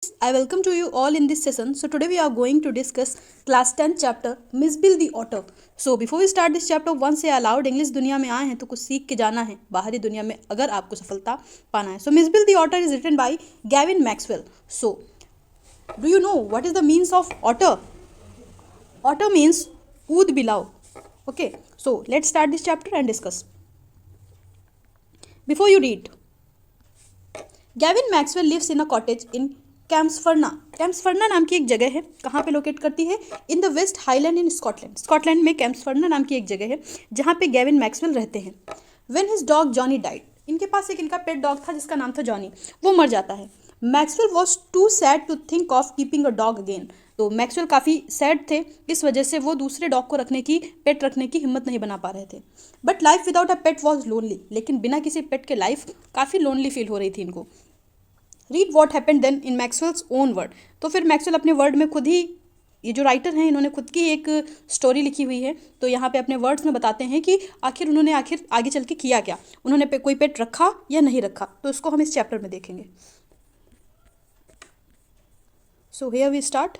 I welcome to you all in this session. So today we are going to discuss class 10 chapter Miss Bill the Otter. So before we start this chapter, once say aloud English दुनिया में आए हैं तो कुछ सीख के जाना है बाहरी दुनिया में अगर आपको सफलता पाना है. So Miss Bill the Otter is written by Gavin Maxwell. So do you know what is the means of otter? Otter means कूद बिलाओ. Okay. So let's start this chapter and discuss. Before you read, Gavin Maxwell lives in a cottage in कैम्सफर्ना. कैम्सफर्ना नाम की एक जगह है. कहाँ पे locate करती है? In the West Highland in Scotland. Scotland में कैम्सफर्ना नाम की एक जगह है जहाँ पे गैविन मैक्सवेल रहते हैं. When his dog Johnny died, इनके पास एक इनका पेट डॉग था जिसका नाम था जॉनी. वो मर जाता है. Maxwell was too sad to think of keeping a dog again. तो मैक्सवेल काफ़ी सैड थे, इस वजह से वो दूसरे डॉग को रखने की, पेट रखने की हिम्मत नहीं बना पा रहे थे. But life without a pet was lonely. लेकिन बिना किसी पेट के लाइफ काफ़ी लोनली फील हो रही थी इनको. Read what happened then in Maxwell's own word. तो फिर मैक्सवेल अपने वर्ड में खुद ही, ये जो राइटर हैं इन्होंने खुद की एक स्टोरी लिखी हुई है, तो यहाँ पे अपने वर्ड्स में बताते हैं कि उन्होंने आगे चल के किया क्या, उन्होंने कोई पेट रखा या नहीं रखा. तो इसको हम इस चैप्टर में देखेंगे. So here we start.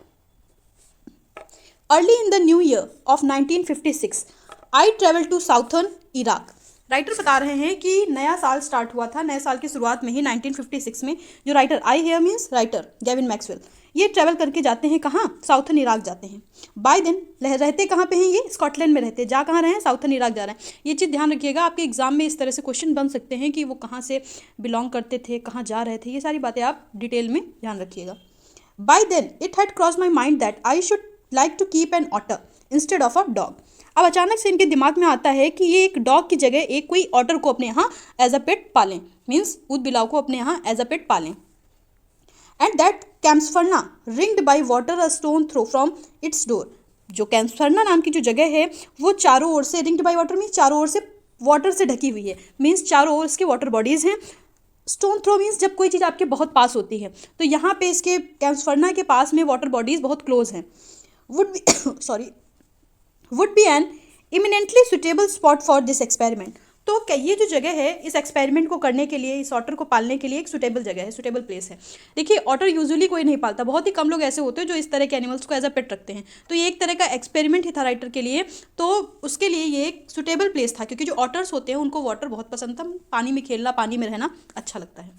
Early in the new year of 1956 I travel to southern Iraq. Writer बता रहे हैं कि नया साल स्टार्ट हुआ था, नए साल की शुरुआत में ही 1956 में जो writer, I here means writer Gavin Maxwell, ये ट्रैवल करके जाते हैं कहाँ? साउथर्न इराक जाते हैं. बाय देन रहते कहाँ पे हैं? ये स्कॉटलैंड में रहते हैं. जा कहाँ रहे हैं? साउथर्न इराक जा रहे हैं. ये चीज़ ध्यान रखिएगा, आपके एग्जाम में इस तरह से क्वेश्चन बन सकते हैं कि वो कहाँ से बिलोंग करते थे, कहाँ जा रहे थे. ये सारी बातें आप डिटेल में ध्यान रखिएगा. By then it had cross my mind that I should like to keep an otter instead of a dog. अब अचानक से इनके दिमाग में आता है कि ये एक डॉग की जगह एक कोई ऑटर को अपने यहाँ एज अ पेट पालें, मीन्स ऊद बिलाव को अपने यहाँ एज अ पेट पालें. And that Camusfearna ringed by water a stone throw from its door. जो कैम्सफर्ना नाम की जो जगह है वो चारों ओर से, रिंग्ड बाई वाटर मीन्स चारों ओर से वाटर से ढकी हुई है, मीन्स चारों ओर इसके वाटर बॉडीज़ हैं. स्टोन थ्रो मीन्स जब कोई चीज़ आपके बहुत पास होती है, तो यहाँ पे इसके कैम्सफर्ना के पास में वाटर बॉडीज़ बहुत क्लोज हैं. Would be would be an eminently suitable spot for this experiment. तो क्या ये जो जगह है इस एक्सपेरिमेंट को करने के लिए, इस ऑटर को पालने के लिए एक सुटेबल जगह है, सुटेबल प्लेस है. देखिए ऑटर यूजुअली कोई नहीं पालता, बहुत ही कम लोग ऐसे होते हैं जो इस तरह के एनिमल्स को एज अ पेट रखते हैं. तो ये एक तरह का एक्सपेरिमेंट ही था राइटर के लिए, तो उसके लिए ये एक सुटेबल प्लेस था, क्योंकि जो ऑटर्स होते हैं उनको वाटर बहुत पसंद था, पानी में खेलना, पानी में रहना अच्छा लगता है.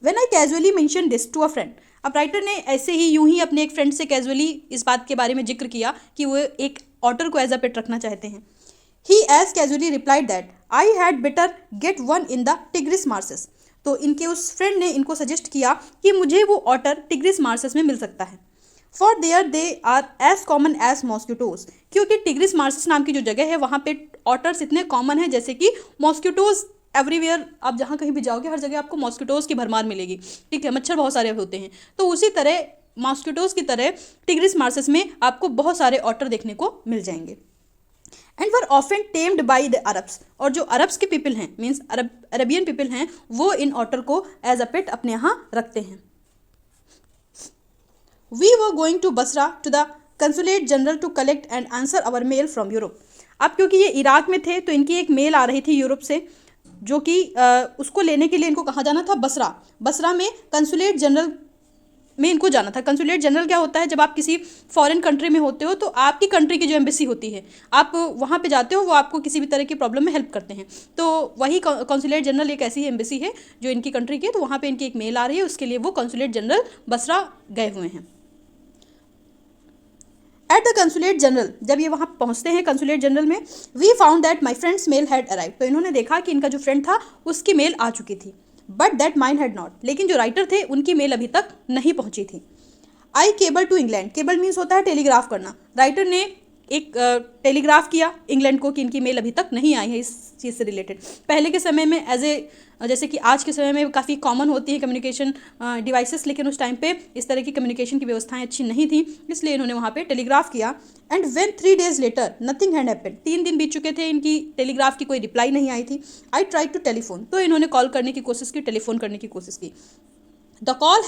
When I casually mentioned this to a friend, अब राइटर ने ऐसे ही यूं ही अपने एक फ्रेंड से कैजुअली इस बात के बारे में जिक्र किया कि वो एक ऑटर को एज अ पेट रखना चाहते हैं. He as casually replied that I had better get one in the Tigris marshes. तो इनके उस फ्रेंड ने इनको सजेस्ट किया कि मुझे वो ऑटर टिग्रिस मार्सेस में मिल सकता है. For there they are as common as mosquitoes. क्योंकि टिग्रिस मार्सेस नाम की जो जगह है वहाँ पे ऑटर्स इतने कॉमन है जैसे कि मॉस्किटोज. एवरीवेयर आप जहाँ कहीं भी जाओगे हर जगह आपको मॉस्किटोज़ की भरमार मिलेगी, ठीक है, मच्छर बहुत सारे होते हैं. तो उसी तरह मॉस्किटोज़ की तरह टिग्रिस मार्सेस में आपको बहुत सारे ऑटर देखने को मिल जाएंगे. And were often tamed by the Arabs. और जो अरब्स के पीपल हैं, मीन्स अरबियन पीपल हैं, वो इन ऑटर को एज अ पेट अपने यहाँ रखते हैं. We were going to Basra to the consulate general to collect and answer our mail from Europe. अब क्योंकि ये इराक में थे तो इनकी एक मेल आ रही थी यूरोप से, जो कि उसको लेने के लिए इनको कहाँ जाना था? बसरा. बसरा में कंसुलेट जनरल में इनको जाना था. कंसुलेट जनरल क्या होता है? जब आप किसी फॉरेन कंट्री में होते हो तो आपकी कंट्री की जो एम्बेसी होती है, आप वहाँ पे जाते हो, वो आपको किसी भी तरह की प्रॉब्लम में हेल्प करते हैं. तो वही कंसुलेट जनरल एक ऐसी एम्बेसी है जो इनकी कंट्री की है. तो वहाँ पर इनकी एक मेल आ रही है, उसके लिए वो कंसुलेट जनरल बसरा गए हुए हैं. एट द कंसुलेट जनरल, जब ये वहाँ पहुँचते हैं कंसुलेट जनरल में, we found that my friend's mail had arrive. तो इन्होंने देखा कि इनका जो फ्रेंड था उसकी मेल आ चुकी थी. But that mine had not. लेकिन जो राइटर थे उनकी मेल अभी तक नहीं पहुँची थी. I cable to England. Cable means होता है टेलीग्राफ करना. राइटर ने एक टेलीग्राफ किया इंग्लैंड को कि इनकी मेल अभी तक नहीं आई है इस चीज़ से रिलेटेड. पहले के समय में जैसे कि आज के समय में काफ़ी कॉमन होती है कम्युनिकेशन डिवाइसेस, लेकिन उस टाइम पे इस तरह की कम्युनिकेशन की व्यवस्थाएं अच्छी नहीं थी, इसलिए इन्होंने वहाँ पे टेलीग्राफ किया. And when 3 days later nothing had happened. 3 दिन बीत चुके थे, इनकी टेलीग्राफ की कोई रिप्लाई नहीं आई थी. I try to telephone. तो इन्होंने कॉल करने की कोशिश की, टेलीफोन करने की कोशिश की. The call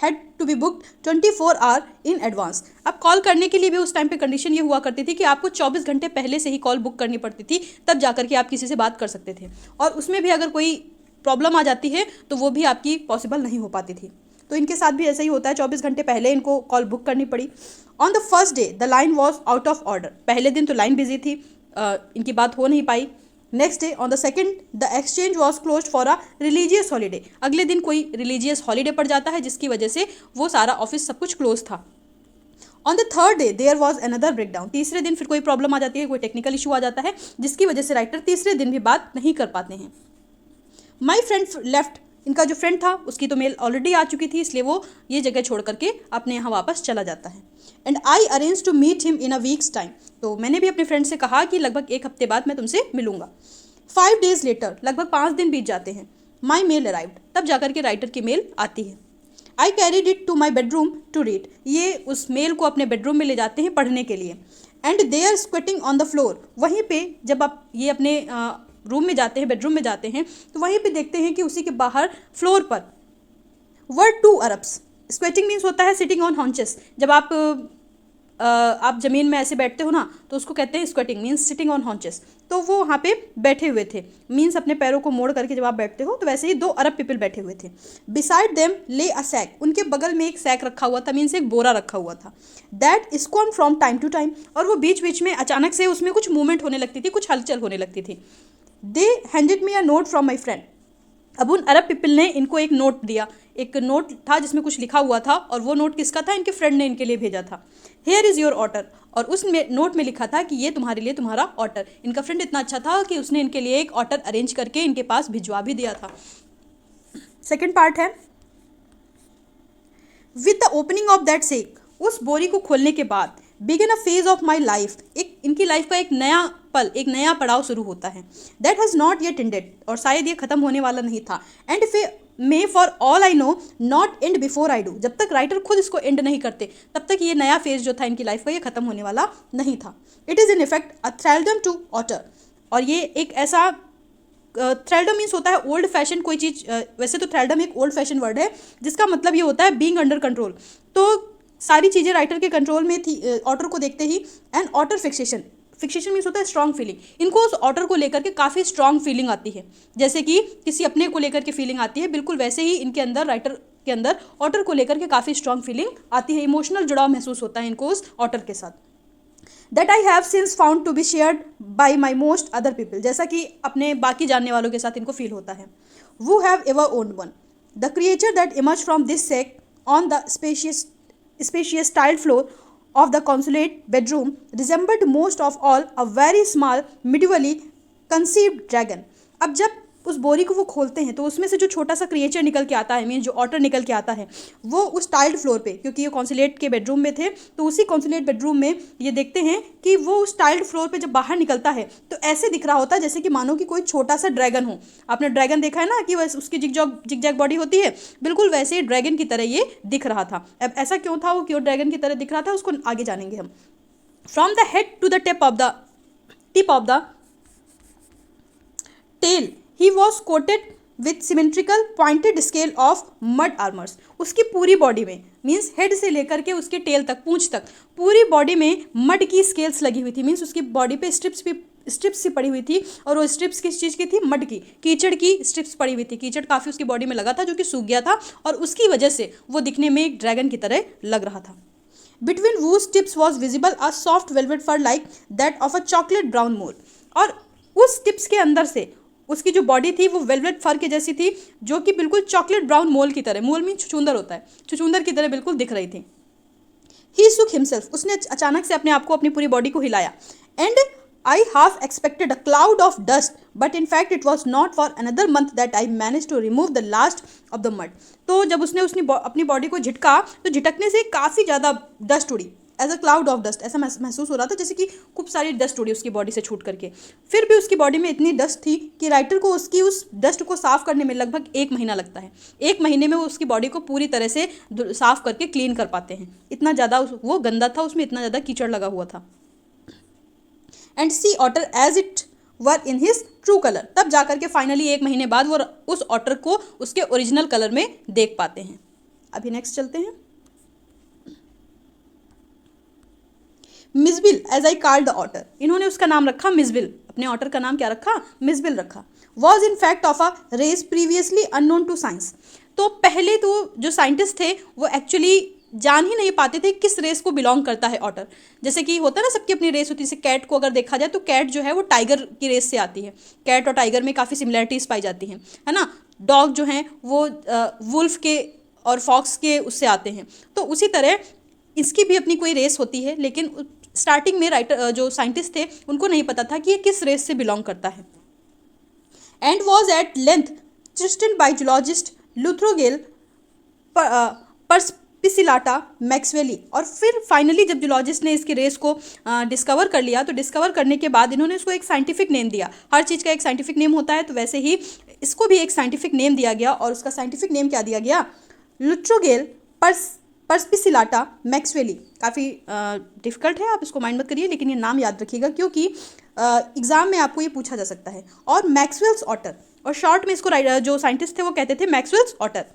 had to be booked 24 hour in advance. अब कॉल करने के लिए भी उस टाइम पे कंडीशन ये हुआ करती थी कि आपको 24 घंटे पहले से ही कॉल बुक करनी पड़ती थी, तब जाकर के आप किसी से बात कर सकते थे. और उसमें भी अगर कोई प्रॉब्लम आ जाती है तो वो भी आपकी पॉसिबल नहीं हो पाती थी. तो इनके साथ भी ऐसा ही होता है, 24 घंटे पहले इनको कॉल बुक करनी पड़ी। On the first day the line was out of order, पहले दिन तो लाइन बिजी थी, इनकी बात हो नहीं पाई। Next day on the second the exchange was closed for a religious holiday, अगले दिन कोई रिलीजियस हॉलीडे पड़ जाता है जिसकी वजह से वो सारा ऑफिस सब कुछ क्लोज था। On the third day there was another breakdown, तीसरे दिन फिर कोई प्रॉब्लम आ जाती है, कोई टेक्निकल इशू आ जाता है जिसकी वजह से राइटर तीसरे दिन भी बात नहीं कर पाते हैं। माई फ्रेंड लेफ्ट, इनका जो फ्रेंड था उसकी तो मेल ऑलरेडी आ चुकी थी, इसलिए वो ये जगह छोड़ करके अपने यहाँ वापस चला जाता है। And I arrange to meet him in a week's time, तो मैंने भी अपने फ्रेंड से कहा कि लगभग 1 हफ्ते बाद मैं तुमसे मिलूंगा। 5 days लेटर, लगभग 5 दिन बीत जाते हैं। माई मेल अराइव्ड, तब जाकर के राइटर की मेल आती है। I carried it to my bedroom to read, ये उस मेल को अपने बेडरूम में ले जाते हैं पढ़ने के लिए। And they are squatting on the floor, वहीं पे जब आप ये अपने रूम में जाते हैं, बेडरूम में जाते हैं, तो वहीं पे देखते हैं कि उसी के बाहर फ्लोर पर वर 2 अरब्स, स्क्वेटिंग मीन्स होता है सिटिंग ऑन हॉन्चेस, जब आप ज़मीन में ऐसे बैठते हो ना तो उसको कहते हैं squatting, means sitting on haunches. तो वो वहाँ पे बैठे हुए थे, मीन्स अपने पैरों को मोड़ करके जब आप बैठते हो तो वैसे ही 2 अरब पीपल बैठे हुए थे। बिसाइड देम ले अ सैक, उनके बगल में एक सैक रखा हुआ था, मीन्स एक बोरा रखा हुआ था। That squirmed from time to time, और वो बीच बीच में अचानक से उसमें कुछ मूवमेंट होने लगती थी, कुछ हलचल होने लगती थी। They handed me a note from my friend, अब उन अरब पीपल ने इनको एक नोट दिया, एक नोट था जिसमें कुछ लिखा हुआ था, और वो नोट किसका था, इनके फ्रेंड ने इनके लिए भेजा था। हेयर इज़ योर ऑर्डर, और उस नोट में लिखा था कि ये तुम्हारे लिए तुम्हारा ऑर्डर। इनका फ्रेंड इतना अच्छा था कि उसने इनके लिए एक ऑर्डर अरेंज करके इनके पास भिजवा भी दिया था। सेकेंड पार्ट है, with the opening of that sack, उस बोरी को खोलने के बाद begin a phase of my life, एक इनकी लाइफ का एक नया पल, एक नया पड़ाव शुरू होता है। That has not yet ended, और शायद ये खत्म होने वाला नहीं था। And may for all I know not and before I do, जब तक राइटर खुद इसको एंड नहीं करते तब तक ये नया फेज जो था इनकी लाइफ का ये खत्म होने वाला नहीं था। It is in effect a thraldom to otter, और ये एक ऐसा थ्रेल्डम मीन्स होता है ओल्ड फैशन कोई चीज़, वैसे तो थ्रेल्डम एक ओल्ड फैशन वर्ड है जिसका मतलब ये होता है बीइंग अंडर कंट्रोल। तो सारी चीज़ें राइटर के कंट्रोल में थी ऑटर को देखते ही। And otter fixation, fixation means होता है स्ट्रॉन्ग फीलिंग, इनको उस ऑटर को लेकर के काफ़ी स्ट्रॉन्ग फीलिंग आती है, जैसे कि किसी अपने को लेकर के फीलिंग आती है, बिल्कुल वैसे ही इनके अंदर, राइटर के अंदर ऑटर को लेकर के काफ़ी स्ट्रॉन्ग फीलिंग आती है, इमोशनल जुड़ाव महसूस होता है इनको उस ऑटर के साथ। That I have since found to be shared by my most other people, जैसा कि अपने बाकी जानने वालों के साथ इनको फील होता है। Who have ever owned one, the creature that emerge from this sack on the spacious tiled floor of the consulate bedroom resembled most of all a very small medievally conceived dragon। अब जब उस बोरी को वो खोलते हैं तो उसमें से जो छोटा सा क्रिएचर निकल के आता है, मीन जो ऑटर निकल के आता है, वो उस टाइल्ड फ्लोर पे, क्योंकि ये कॉन्सुलेट के बेडरूम में थे तो उसी कॉन्सुलेट बेडरूम में ये देखते हैं कि वो उस टाइल्ड फ्लोर पे जब बाहर निकलता है तो ऐसे दिख रहा होता है जैसे कि मानो कि कोई छोटा सा ड्रैगन हो। आपने ड्रैगन देखा है ना कि वैसे उसकी जिग-जैग बॉडी होती है, बिल्कुल वैसे ही ड्रैगन की तरह ये दिख रहा था। अब ऐसा क्यों था, वो क्यों ड्रैगन की तरह दिख रहा था, उसको आगे जानेंगे हम। From the head to the tip of the tail he was coated with symmetrical pointed scale of mud armours, उसकी पूरी बॉडी में, मीन्स हेड से लेकर के उसके टेल तक, पूंछ तक, पूरी बॉडी में मड की स्केल्स लगी हुई थी, मीन्स उसकी बॉडी पे स्ट्रिप्स सी पड़ी हुई थी, और वो स्ट्रिप्स किस चीज़ की थी, मड की, कीचड़ की स्ट्रिप्स पड़ी हुई थी। कीचड़ काफ़ी उसकी बॉडी में लगा था जो कि सूख गया था, और उसकी वजह से वो दिखने में एक ड्रैगन की तरह लग रहा था। Between whose tips was visible a soft velvet fur like that of a chocolate brown mole, और उस टिप्स के अंदर से उसकी जो बॉडी थी वो वेलवेट फर के जैसी थी, जो कि बिल्कुल चॉकलेट ब्राउन मोल की तरह, मोल में छुछुंदर होता है, छुछुंदर की तरह बिल्कुल दिख रही थी। ही सुक हिमसेल्फ, उसने अचानक से अपने आप को, अपनी पूरी बॉडी को हिलाया। And I half expected a cloud of dust but in fact it was not for another month that I manage to remove the last of the mud. तो जब उसने अपनी बॉडी को झटका तो झटकने से काफ़ी ज़्यादा डस्ट उड़ी, as a cloud of dust, ऐसा महसूस हो रहा था जैसे कि खूब सारी डस्ट उड़ी उसकी बॉडी से छूट करके। फिर भी उसकी बॉडी में इतनी डस्ट थी कि राइटर को उसकी उस डस्ट को साफ करने में लगभग 1 महीना लगता है। 1 महीने में वो उसकी बॉडी को पूरी तरह से साफ करके क्लीन कर पाते हैं, इतना ज़्यादा वो गंदा था, उसमें इतना ज़्यादा कीचड़ लगा हुआ था। And see otter as it were in his true colour, तब जाकर के फाइनली 1 महीने बाद वो उस ऑटर को उसके ओरिजिनल कलर में देख पाते हैं। अभी नेक्स्ट चलते हैं। Mijbil as I called the otter, इन्होंने उसका नाम रखा मिसबिल, अपने ऑटर का नाम क्या रखा, मिसबिल रखा। Was in fact of a race previously unknown to science, तो पहले तो जो साइंटिस्ट थे वो एक्चुअली जान ही नहीं पाते थे किस रेस को बिलोंग करता है ऑटर। जैसे कि होता है ना, सबकी अपनी रेस होती है। जैसे कैट को अगर देखा जाए तो कैट जो है वो टाइगर की रेस से आती है। कैट और टाइगर में काफ़ी सिमिलरिटीज़ पाई जाती हैं, है ना। डॉग जो हैं वो वुल्फ के और फॉक्स के उससे आते हैं। तो उसी तरह इसकी भी अपनी कोई रेस होती है, लेकिन स्टार्टिंग में राइटर जो साइंटिस्ट थे उनको नहीं पता था कि ये किस रेस से बिलोंग करता है। And was at length christened by zoologists Lutrogale perspicillata maxwelli. और फिर फाइनली जब जूलॉजिस्ट ने इसकी रेस को डिस्कवर कर लिया, तो डिस्कवर करने के बाद इन्होंने इसको एक साइंटिफिक नेम दिया। हर चीज़ का एक साइंटिफिक नेम होता है, तो वैसे ही इसको भी एक साइंटिफिक नेम दिया गया। और उसका साइंटिफिक नेम क्या दिया गया? लुथ्रोगेल परस्पिसिलाटा मैक्सवेली। काफ़ी डिफिकल्ट है, आप इसको माइंड मत करिए, लेकिन ये नाम याद रखिएगा क्योंकि एग्जाम में आपको ये पूछा जा सकता है। और मैक्सवेल्स ऑटर, और शॉर्ट में इसको जो साइंटिस्ट थे वो कहते थे Maxwell's otter.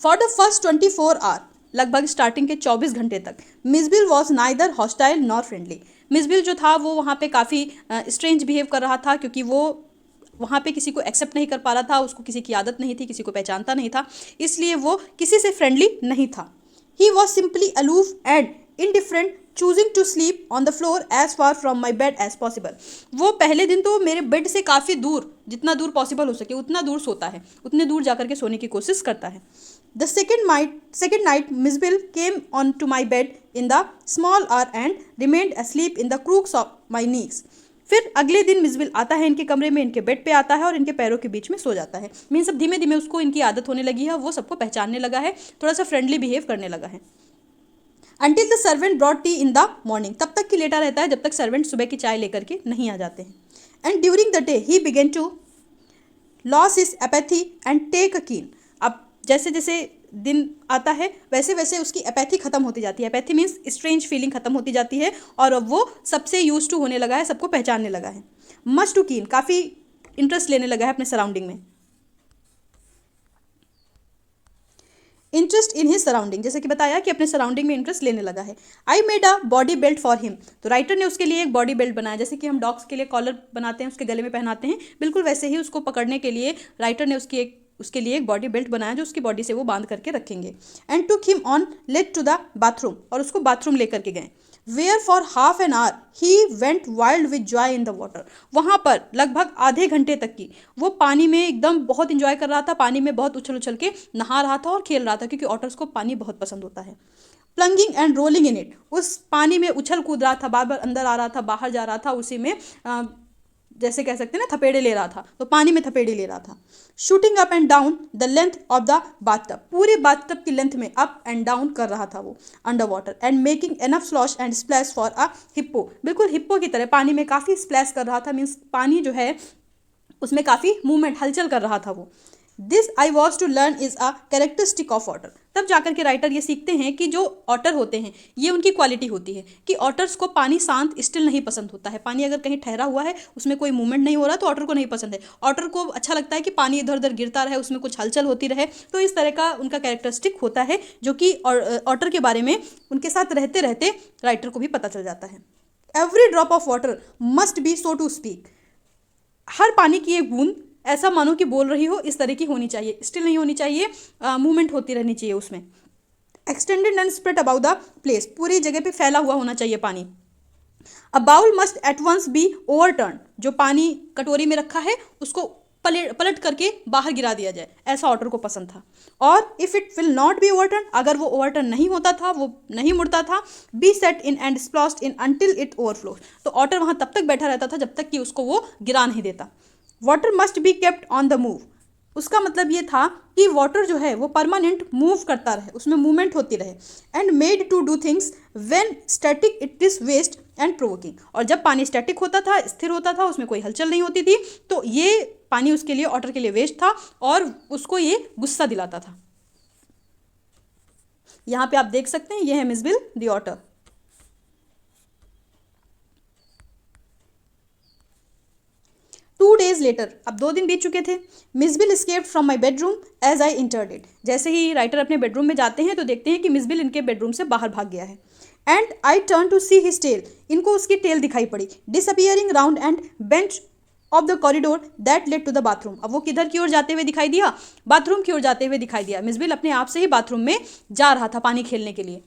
For the first 24 hour, लगभग स्टार्टिंग के 24 घंटे तक, Mijbil was neither hostile nor friendly. Mijbil जो था वो वहाँ पे काफ़ी स्ट्रेंज बिहेव कर रहा था, क्योंकि वो वहाँ पे किसी को एक्सेप्ट नहीं कर पा रहा था, उसको किसी की आदत नहीं थी, किसी को पहचानता नहीं था, इसलिए वो किसी से फ्रेंडली नहीं था। He was simply aloof and indifferent, choosing to sleep on the floor as far from my bed as possible. वो पहले दिन तो मेरे बेड से काफ़ी दूर, जितना दूर पॉसिबल हो सके उतना दूर सोता है, उतने दूर जाकर के सोने की कोशिश करता है। The second night Misbill came on to my bed in the small hour and remained asleep in the crooks of my knees. फिर अगले दिन मिसबिल आता है इनके कमरे में, इनके बेड पे आता है और इनके पैरों के बीच में सो जाता है। मीन सब धीमे धीमे उसको इनकी आदत होने लगी है, वो सबको पहचानने लगा है, थोड़ा सा फ्रेंडली बिहेव करने लगा है। Until the servant brought tea in the morning, तब तक कि लेटा रहता है जब तक सर्वेंट सुबह की चाय लेकर के नहीं आ जाते हैं। And during the day he began to lose his apathy and take a keen. अब जैसे जैसे दिन आता है वैसे वैसे उसकी एपैथी खत्म होती जाती है। एपैथी मीन्स स्ट्रेंज फीलिंग खत्म होती जाती है, और अब वो सबसे यूज टू होने लगा है, सबको पहचानने लगा है। मच टू कीन, काफ़ी इंटरेस्ट लेने लगा है अपने सराउंडिंग में। इंटरेस्ट इन हिज सराउंडिंग, जैसे कि बताया कि अपने सराउंडिंग में इंटरेस्ट लेने लगा है। I made a body belt for him, तो राइटर ने उसके लिए एक बॉडी बेल्ट बनाया। जैसे कि हम डॉग्स के लिए कॉलर बनाते हैं, उसके गले में पहनाते हैं, बिल्कुल वैसे ही उसको पकड़ने के लिए राइटर ने उसके लिए एक बॉडी बेल्ट बनाया, जो उसकी बॉडी से वो बांध करके रखेंगे। And took him on lead to the bathroom, और उसको बाथरूम लेकर के गए। Where for half an hour he went wild with joy in the water, वहाँ पर लगभग आधे घंटे तक की वो पानी में एकदम बहुत इंजॉय कर रहा था, पानी में बहुत उछल उछल के नहा रहा था और खेल रहा था, क्योंकि ऑटर्स को पानी बहुत पसंद होता है। प्लंगिंग एंड रोलिंग इन इट, उस पानी में उछल कूद रहा था, बार बार अंदर आ रहा था, बाहर जा रहा था, उसी में जैसे कह सकते हैं ना थपेड़े ले रहा था, तो पानी में थपेड़े ले रहा था। Shooting up and down the length of the bathtub, पूरे बाथटब की लेंथ में अप एंड डाउन कर रहा था वो under water. And making enough slosh and splash for a hippo, बिल्कुल हिप्पो की तरह पानी में काफ़ी स्प्लैश कर रहा था, मीन्स पानी जो है उसमें काफ़ी मूवमेंट, हलचल कर रहा था वो। This I was to learn is a characteristic of otter, तब जाकर के राइटर ये सीखते हैं कि जो ऑटर होते हैं ये उनकी क्वालिटी होती है कि ऑटर्स को पानी शांत स्टिल नहीं पसंद होता है। पानी अगर कहीं ठहरा हुआ है, उसमें कोई मूवमेंट नहीं हो रहा, तो ऑटर को नहीं पसंद है। ऑटर को अच्छा लगता है कि पानी इधर उधर गिरता रहे, उसमें कुछ हलचल होती रहे। तो इस तरह का उनका कैरेक्टरिस्टिक होता है, जो कि ऑटर के बारे में उनके साथ रहते रहते राइटर को भी पता चल जाता है। Every drop of water must be so to speak, हर पानी की एक बूंद ऐसा मानो कि बोल रही हो, इस तरह की होनी चाहिए, स्टिल नहीं होनी चाहिए, मूवमेंट होती रहनी चाहिए उसमें। Extended and spread about the place, पूरी जगह पे फैला हुआ होना चाहिए पानी। A bowl must at once be overturn, जो पानी कटोरी में रखा है उसको पलट करके बाहर गिरा दिया जाए, ऐसा ऑटर को पसंद था। और if it will not be overturn, अगर वो ओवरटर्न नहीं होता था, वो नहीं मुड़ता था, be set in and sploshed in until it overflow, तो ऑटर वहाँ तब तक बैठा रहता था जब तक कि उसको वो गिरा नहीं देता। Water must be kept on the move, उसका मतलब ये था कि वाटर जो है वो परमानेंट मूव करता रहे, उसमें मूवमेंट होती रहे। And made to do things when static it is waste and provoking, और जब पानी स्टैटिक होता था, स्थिर होता था, उसमें कोई हलचल नहीं होती थी, तो ये पानी उसके लिए, ऑटर के लिए वेस्ट था और उसको ये गुस्सा दिलाता था। यहाँ पे आप देख सकते हैं, ये है Mijbil the otter. Two days later, अब 2 दिन बीत चुके थे। मिसबिल escaped from my bedroom as I entered it, जैसे ही राइटर अपने बेडरूम में जाते हैं तो देखते हैं कि मिसबिल इनके बेडरूम से बाहर भाग गया है। And I turned to see his tail, इनको उसकी टेल दिखाई पड़ी, disappearing round and bent off the corridor that led to the bathroom. अब वो किधर की ओर जाते हुए दिखाई दिया, बाथरूम की ओर जाते हुए दिखाई दिया। मिसबिल अपने आप से ही बाथरूम में जा रहा था पानी खेलने के लिए।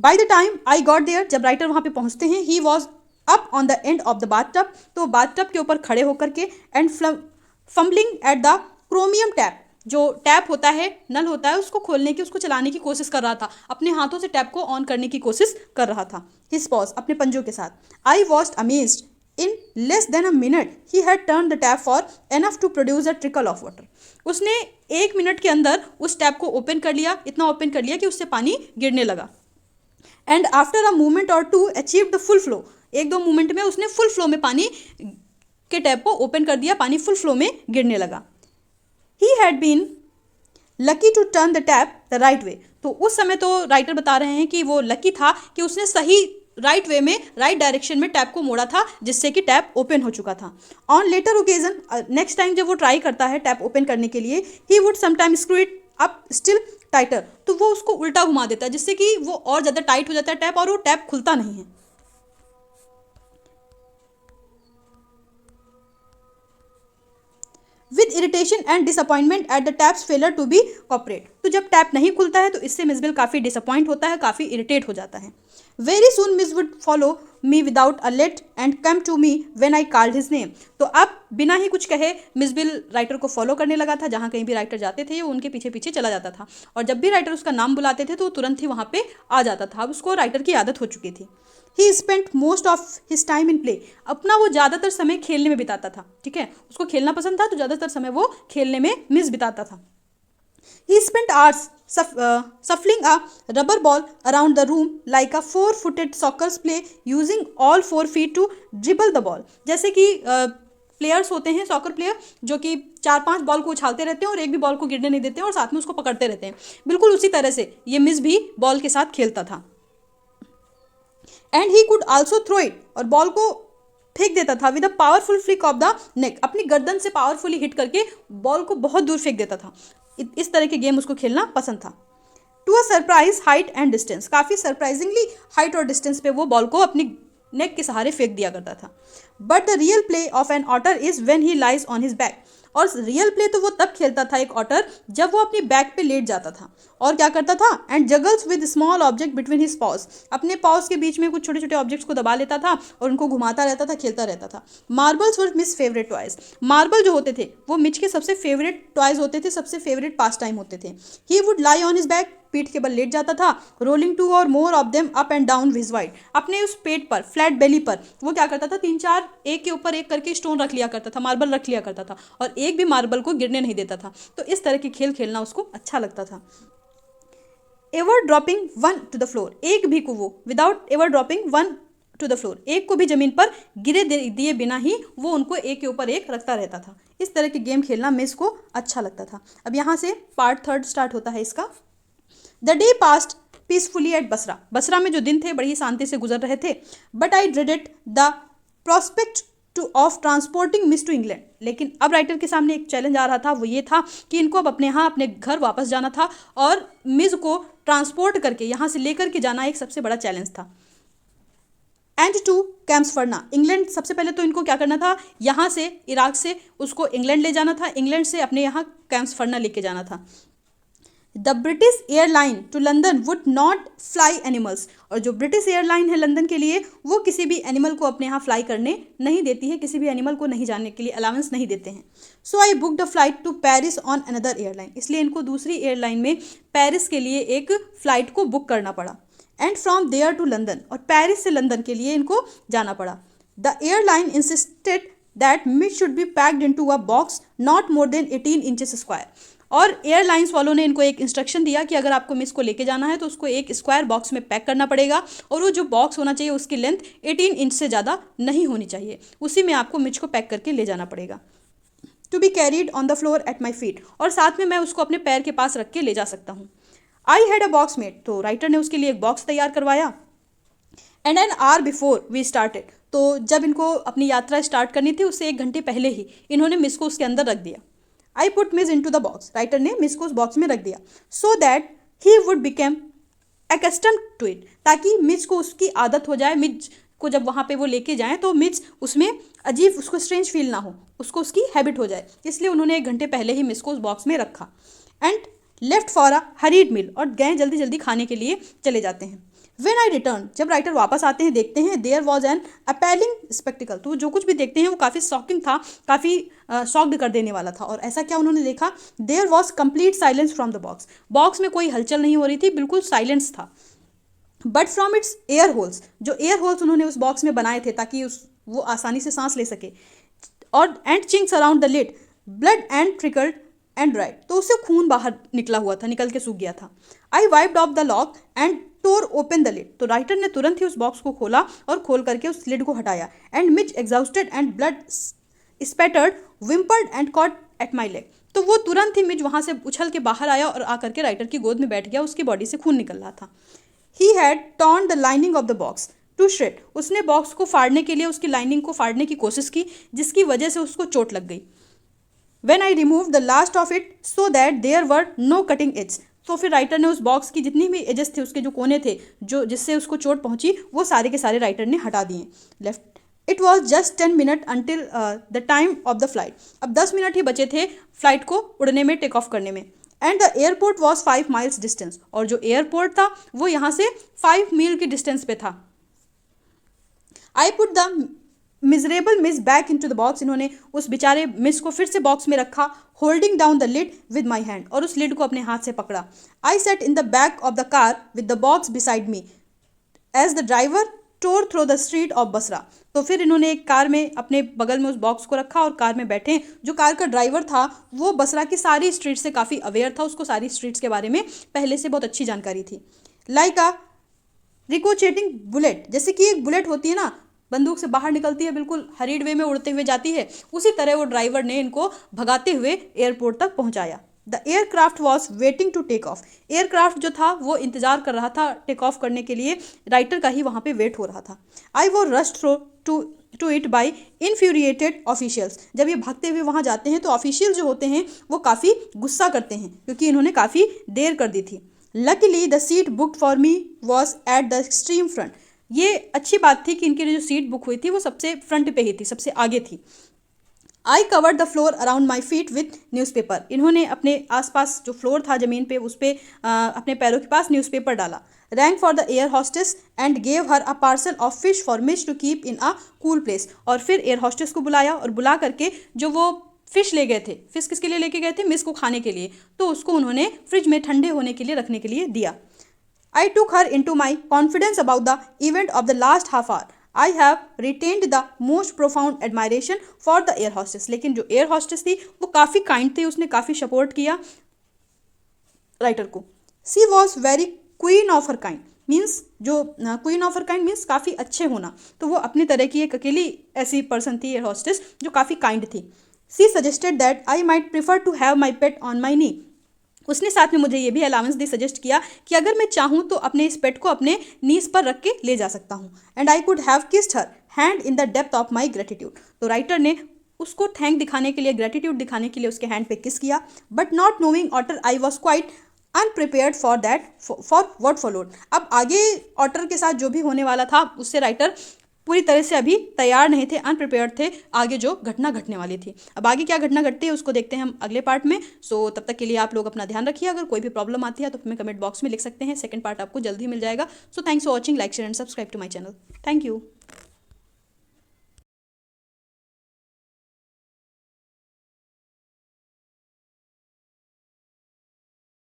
By the time I got there, जब राइटर वहां पे पहुंचते हैं, he was up on the end of the bathtub, तो बाथटब के ऊपर खड़े होकर के and fumbling at the chromium tap, जो टैप होता है, नल होता है, उसको खोलने की, उसको चलाने की कोशिश कर रहा था, अपने हाथों से टैप को ऑन करने की कोशिश कर रहा था। हिज पॉज, अपने पंजों के साथ। I was amazed in less than a minute he had turn the tap far enough to produce a trickle of water. उसने 1 मिनट के अंदर उस टैप को ओपन कर लिया, इतना ओपन कर लिया कि उससे पानी गिरने लगा। And after a movement or two to achieve फुल फ्लो, 1-2 मूवमेंट में उसने फुल फ्लो में पानी के टैप को ओपन कर दिया, पानी फुल फ्लो में गिरने लगा। He had been lucky to turn the tap the right way, तो उस समय तो राइटर बता रहे हैं कि वो लकी था कि उसने सही राइट वे में, राइट डायरेक्शन में टैप को मोड़ा था, जिससे कि टैप ओपन हो चुका था। On later occasion, next time जब वो ट्राई करता है टैप ओपन करने के लिए, he would sometime screw it up still tighter, तो वो उसको उल्टा घुमा देता है, जिससे कि वो और ज़्यादा टाइट हो जाता है टैप और वो टैप खुलता नहीं है। With irritation and disappointment at the tap's failure to be cooperate, तो जब टैप नहीं खुलता है तो इससे मिसबिल काफ़ी डिसअपॉइंट होता है, काफ़ी इरिटेट हो जाता है। Very soon Mij would follow me without a lead and come to me when I called his name, तो अब बिना ही कुछ कहे मिसबिल राइटर को फॉलो करने लगा था, जहाँ कहीं भी राइटर जाते थे वो उनके पीछे पीछे चला जाता था, और जब भी राइटर उसका नाम बुलाते थे तो वो तुरंत ही वहाँ पे आ जाता था। अब उसको राइटर की आदत हो चुकी थी। ही spent most of his time in play, अपना वो ज़्यादातर समय खेलने में बिताता था, ठीक है, उसको खेलना पसंद था तो ज़्यादातर समय वो खेलने में बिताता था। He spent hours shuffling a rubber ball around the room like a 4-footed soccer play using all 4 feet to dribble the ball, जैसे कि प्लेयर्स होते हैं सॉकर प्लेयर जो कि 4-5 बॉल को उछालते रहते हैं और एक भी बॉल को गिरने नहीं देते हैं और साथ में उसको पकड़ते रहते हैं, बिल्कुल उसी तरह से ये मिस भी बॉल के साथ खेलता था। And he could also throw it, और बॉल को फेंक देता था with a powerful flick of the neck, अपनी गर्दन से पावरफुली हिट करके बॉल को बहुत दूर फेंक देता था। इस तरह के गेम उसको खेलना पसंद था। To a surprise height and distance, काफ़ी सरप्राइजिंगली हाइट और डिस्टेंस पे वो बॉल को अपनी नेक के सहारे फेंक दिया करता था। But the real play of an otter is when he lies on his back, और रियल प्ले तो वो तब खेलता था एक ऑटर जब वो अपनी बैक पे लेट जाता था और क्या करता था, and जगल्स with small object between his pause, अपने पॉज के बीच में कुछ छोटे छोटे ऑब्जेक्ट्स को दबा लेता था और उनको घुमाता रहता था, खेलता रहता था। मार्बल्स वर मिस फेवरेट टॉयज, मार्बल जो होते थे वो मिच के सबसे फेवरेट टॉयज होते थे, सबसे फेवरेट पास टाइम होते थे। He would lie on his back, पीठ के बल लेट जाता था, rolling 2 or more of them up and down his wide, अपने उस पेट पर, फ्लैट बेली पर वो क्या करता था, 3-4 एक के ऊपर एक करके स्टोन रख लिया करता था, मार्बल रख लिया करता था और एक भी मार्बल को गिरने नहीं देता था। तो इस तरह के खेल खेलना उसको अच्छा लगता था। Ever dropping 1 to the floor, एक भी को वो without ever dropping 1 to the floor, एक को भी जमीन पर गिरे दिए बिना ही वो उनको एक के ऊपर एक रखता रहता था। इस तरह के गेम खेलना मिस को अच्छा लगता था। अब यहाँ से पार्ट 3 स्टार्ट होता है इसका। The day passed peacefully at Basra, Basra में जो दिन थे बड़ी ही शांति से गुजर रहे थे। But I dreaded the prospect to of transporting Mij to England, लेकिन अब राइटर के सामने एक चैलेंज आ रहा था, वो ये था कि इनको अब अपने घर वापस जाना था और मिस को ट्रांसपोर्ट करके यहाँ से लेकर के जाना एक सबसे बड़ा चैलेंज था। एंड टू कैम्सफर्ना, इंग्लैंड, सबसे पहले तो इनको क्या करना था, यहाँ से इराक से उसको इंग्लैंड ले जाना था, इंग्लैंड से अपने यहाँ कैम्सफर्ना लेके जाना था। The British airline to London would not fly animals, और जो ब्रिटिश एयरलाइन है लंदन के लिए वो किसी भी एनिमल को अपने यहाँ फ्लाई करने नहीं देती है, किसी भी एनिमल को नहीं जाने के लिए अलाउंस नहीं देते हैं। So I book the flight to Paris on another airline, इसलिए इनको दूसरी एयरलाइन में पेरिस के लिए एक फ़्लाइट को बुक करना पड़ा। And from there to London, और पेरिस से लंदन के लिए इनको जाना पड़ा। The airline insisted that Mij should be packed into a box not more than 18 inches square, और एयरलाइंस वालों ने इनको एक इंस्ट्रक्शन दिया कि अगर आपको मिस को लेके जाना है तो उसको एक स्क्वायर बॉक्स में पैक करना पड़ेगा, और वो जो बॉक्स होना चाहिए उसकी लेंथ 18 इंच से ज़्यादा नहीं होनी चाहिए, उसी में आपको मिच को पैक करके ले जाना पड़ेगा। To be carried on the floor at my feet, और साथ में मैं उसको अपने पैर के पास रख के ले जा सकता हूँ। I had a box made, तो राइटर ने उसके लिए एक बॉक्स तैयार करवाया। And an hour before we started, तो जब इनको अपनी यात्रा स्टार्ट करनी थी उससे 1 घंटे पहले ही इन्होंने मिस को उसके अंदर रख दिया। I put Mij into the box, writer ने मिस को उस बॉक्स में रख दिया, so that he would become accustomed to it, ताकि मिस को उसकी आदत हो जाए, मिस को जब वहाँ पे वो लेके जाएं तो मिच उसमें अजीब, उसको स्ट्रेंज फील ना हो, उसको उसकी हैबिट हो जाए, इसलिए उन्होंने 1 घंटे पहले ही मिस को उस बॉक्स में रखा। And left for a hurried meal, और गए जल्दी जल्दी खाने के लिए चले जाते हैं। वेन आई रिटर्न, जब राइटर वापस आते हैं देखते हैं देयर वॉज एन अपैलिंग स्पेक्टिकल, तो जो कुछ भी देखते हैं वो काफ़ी शॉकिंग था, काफ़ी शॉक्ड कर देने वाला था। और ऐसा क्या उन्होंने देखा? There was complete silence from the box, box में कोई हलचल नहीं हो रही थी, बिल्कुल साइलेंस था। But from its air holes, जो एयर होल्स उन्होंने उस बॉक्स में बनाए थे ताकि वो आसानी से सांस ले सके, और and chinks around the lid blood and trickled and dried, तो उससे खून बाहर निकला हुआ था, निकल के सूख गया था। I wiped off the lock and tore open the lid, तो राइटर ने तुरंत ही उस बॉक्स को खोला और खोल करके उस लिड को हटाया। And Mij exhausted and blood spattered whimpered and caught at my leg, तो वो तुरंत ही मिच वहाँ से उछल के बाहर आया और आकर के राइटर की गोद में बैठ गया, उसकी बॉडी से खून निकल रहा था। He had torn the lining of the box to shred, उसने बॉक्स को फाड़ने के लिए उसकी लाइनिंग को फाड़ने की कोशिश की, जिसकी वजह से उसको चोट लग गई। When I removed the last of it so that there were no cutting edges, तो फिर राइटर ने उस बॉक्स की जितनी भी एजेस थे, उसके जो कोने थे, जो जिससे उसको चोट पहुंची, वो सारे के सारे राइटर ने हटा दिए। Left it was just 10 minute until the time of the flight, अब 10 मिनट ही बचे थे फ्लाइट को उड़ने में, टेक ऑफ करने में। And the airport was 5 miles distance, और जो एयरपोर्ट था वो यहाँ से 5 मील की डिस्टेंस पे था। I put the miserable Mij back into the box, इन्होंने उस बेचारे मिस को फिर से बॉक्स में रखा, holding down the lid with my hand, और उस लिड को अपने हाथ से पकड़ा। I sat in the back of the car with the box beside me as the driver tore through the street of Basra, तो फिर इन्होंने एक कार में अपने बगल में उस बॉक्स को रखा और कार में बैठे। जो कार का ड्राइवर था वो बसरा की सारी स्ट्रीट से काफ़ी अवेयर था, उसको सारी स्ट्रीट्स के बारे में पहले से बहुत अच्छी जानकारी थी। लाइक अ रिकोचेटिंग बुलेट, जैसे कि एक बुलेट होती है ना, बंदूक से बाहर निकलती है, बिल्कुल हरीड वे में उड़ते हुए जाती है, उसी तरह वो ड्राइवर ने इनको भगाते हुए एयरपोर्ट तक पहुंचाया। The aircraft was waiting to take off, aircraft जो था वो इंतजार कर रहा था टेक ऑफ करने के लिए, राइटर का ही वहाँ पे वेट हो रहा था। आई वो rush through to it by infuriated officials, जब ये भागते हुए वहाँ जाते हैं तो ऑफिशियल जो होते हैं वो काफ़ी गुस्सा करते हैं, क्योंकि इन्होंने काफ़ी देर कर दी थी। Luckily the seat booked for me was at the extreme front, ये अच्छी बात थी कि इनकी जो सीट बुक हुई थी वो सबसे फ्रंट पे ही थी, सबसे आगे थी। I covered the floor around my feet with newspaper, इन्होंने अपने आसपास जो फ्लोर था ज़मीन पे उस पर अपने पैरों के पास न्यूज़पेपर डाला। Rang for the air hostess and gave her a parcel of fish for Mij to keep in a cool place, और फिर एयर हॉस्टेस को बुलाया और बुला करके जो वो फिश ले गए थे, फिश किसके लिए लेके गए थे? मिस को खाने के लिए, तो उसको उन्होंने फ्रिज में ठंडे होने के लिए रखने के लिए दिया। I took her into my confidence about the event of the last half hour. I have retained the most profound admiration for the air hostess. लेकिन जो एयर हॉस्टेस थी वो काफ़ी काइंड थी, उसने काफ़ी सपोर्ट किया राइटर को। She was very queen of her kind, means जो queen of her kind means काफ़ी अच्छे होना, तो वो अपनी तरह की एक अकेली ऐसी पर्सन थी एयर हॉस्टेस जो काफ़ी काइंड थी। She suggested that I might prefer to have my pet on my knee. उसने साथ में मुझे ये भी अलाउंस दी, सजेस्ट किया कि अगर मैं चाहूँ तो अपने इस पेट को अपने नीज पर रख के ले जा सकता हूँ। And I could have kissed her hand in the depth of my gratitude, तो राइटर ने उसको थैंक दिखाने के लिए, ग्रेटिट्यूड दिखाने के लिए उसके हैंड पे किस किया। But not knowing otter I was quite unprepared for that for what followed, अब आगे ऑटर के साथ जो भी होने वाला था उससे राइटर पूरी तरह से अभी तैयार नहीं थे, अनप्रिपेयर्ड थे आगे जो घटना घटने वाली थी। अब आगे क्या घटना घटती है उसको देखते हैं हम अगले पार्ट में। सो तब तक के लिए आप लोग अपना ध्यान रखिए, अगर कोई भी प्रॉब्लम आती है तो हमें कमेंट बॉक्स में लिख सकते हैं, सेकंड पार्ट आपको जल्दी मिल जाएगा। So thanks for watching, like share and subscribe to my channel. Thank you.